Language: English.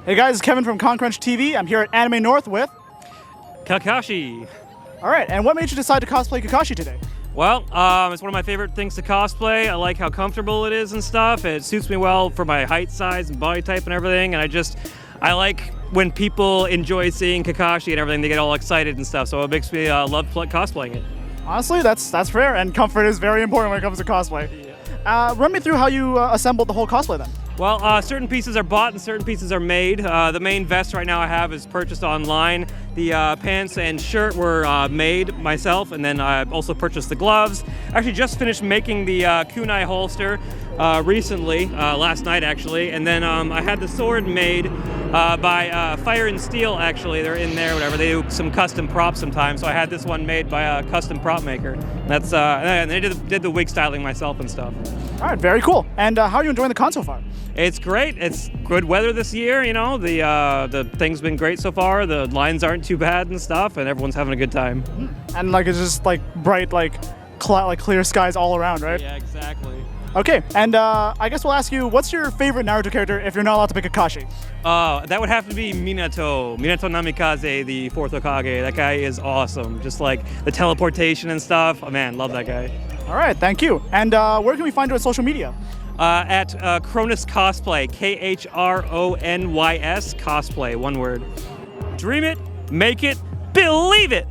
Hey guys, it's Kevin from Concrunch TV. I'm here at Anime North with... Kakashi. All right, and what made you decide to cosplay Kakashi today? Well, it's one of my favorite things to cosplay. I like how comfortable it is and stuff. It suits me well for my height, size, and body type and everything. And I like when people enjoy seeing Kakashi and everything. They get all excited and stuff. So it makes me love cosplaying it. Honestly, that's fair, and comfort is very important when it comes to cosplay. Run me through how you assembled the whole cosplay then. Well, certain pieces are bought and certain pieces are made. The main vest right now I have is purchased online. The pants and shirt were made myself, and then I also purchased the gloves. Actually just finished making the kunai holster recently, last night actually, and then I had the sword made by Fire and Steel actually. They're in there, whatever. They do some custom props sometimes, so I had this one made by a custom prop maker. That's and they did the wig styling myself and stuff. All right, very cool. And how are you enjoying the con so far? It's great. It's good weather this year, you know. The thing's been great so far. The lines aren't too bad and stuff, and everyone's having a good time. And like it's just like bright, like clear skies all around, right? Yeah, exactly. Okay, and I guess we'll ask you, what's your favorite Naruto character if you're not allowed to pick Kakashi? That would have to be Minato Namikaze, the fourth Hokage. That guy is awesome. Just like the teleportation and stuff. Oh man, love that guy. All right, thank you. And where can we find you on social media? At KhronysCosplay, KHRONYS Cosplay, one word. Dream it, make it, believe it!